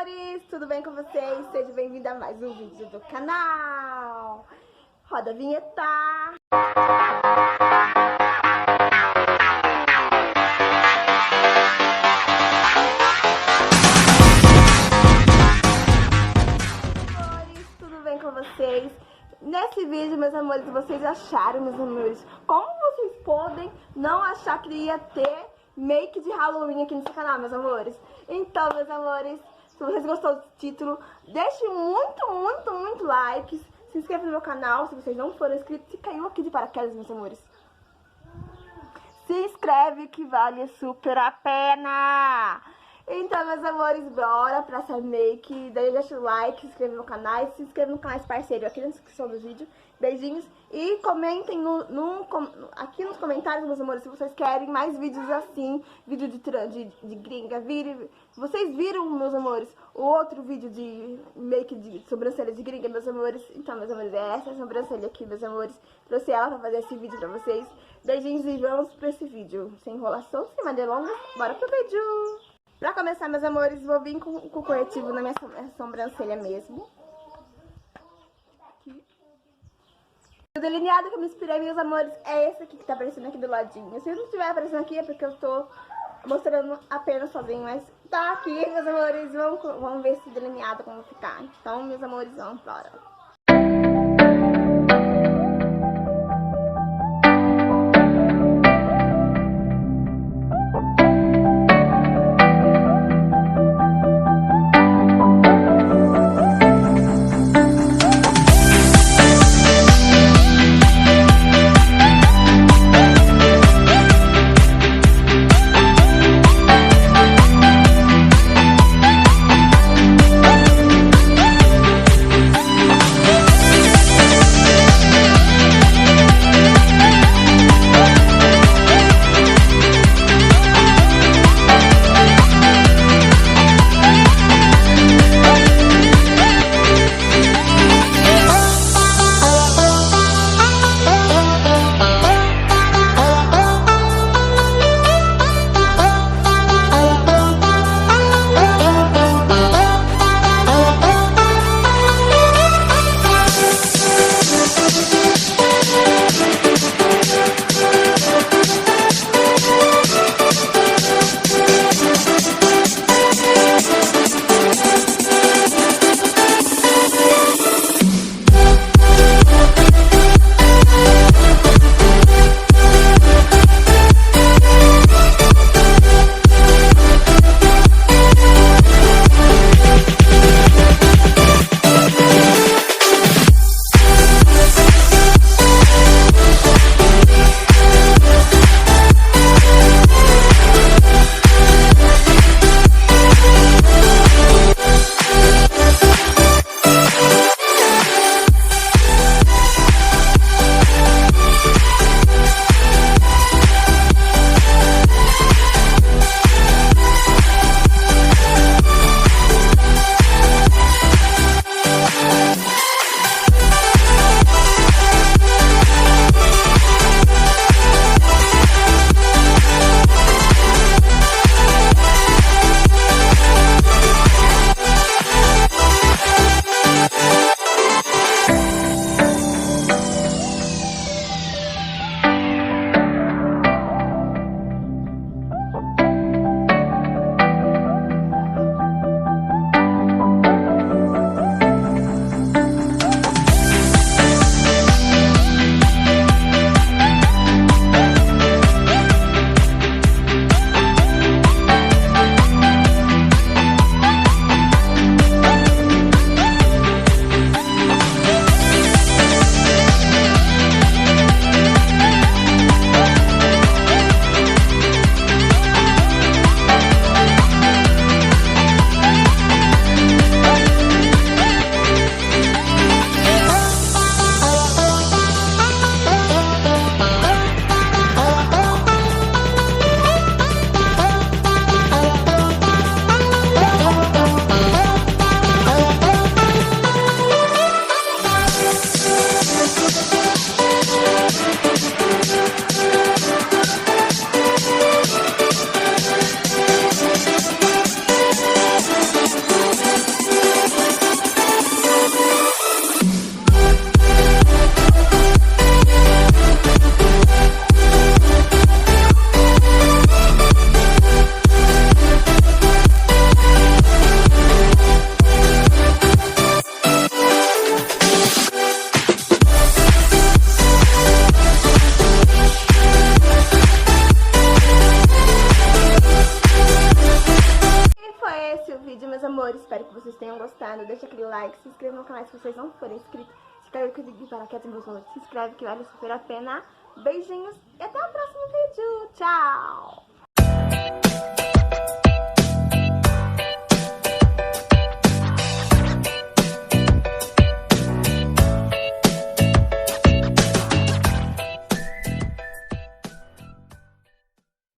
amores, tudo bem com vocês? Seja bem-vindo a mais um vídeo do canal. Roda a vinheta. Amores, tudo bem com vocês? Nesse vídeo, meus amores, vocês acharam, meus amores, como vocês podem não achar que ia ter make de Halloween aqui nesse canal, meus amores? Então, meus amores, se vocês gostaram do título, deixem muito likes, se inscreva no meu canal se vocês não forem inscritos e caiu aqui de paraquedas, meus amores. Se inscreve que vale super a pena! Então, meus amores, bora pra essa make. Daí deixa o like, se inscreva no canal e se inscreva no canal parceiro aqui na descrição do vídeo. Beijinhos e comentem aqui nos comentários, meus amores, se vocês querem mais vídeos assim, vídeo de gringa. Vocês viram, meus amores, o outro vídeo de make de sobrancelha de gringa, meus amores? Então, meus amores, é essa sobrancelha aqui, meus amores. Trouxe ela pra fazer esse vídeo pra vocês. Beijinhos e vamos pra esse vídeo. Sem enrolação, sem mais delongas, bora pro vídeo! Pra começar, meus amores, vou vir com o corretivo na minha sobrancelha mesmo. Aqui. O delineado que eu me inspirei, meus amores, é esse aqui que tá aparecendo aqui do ladinho. Se não estiver aparecendo aqui é porque eu tô mostrando apenas sozinho, mas tá aqui, meus amores. Vamos ver esse delineado como ficar. Então, meus amores, vamos embora. vídeo, meus amores. Espero que vocês tenham gostado. Deixa aquele like, se inscreva no canal se vocês não forem inscritos. Se inscreve com o link para aqui, se inscreve que vale super a pena. Beijinhos e até o próximo vídeo. Tchau!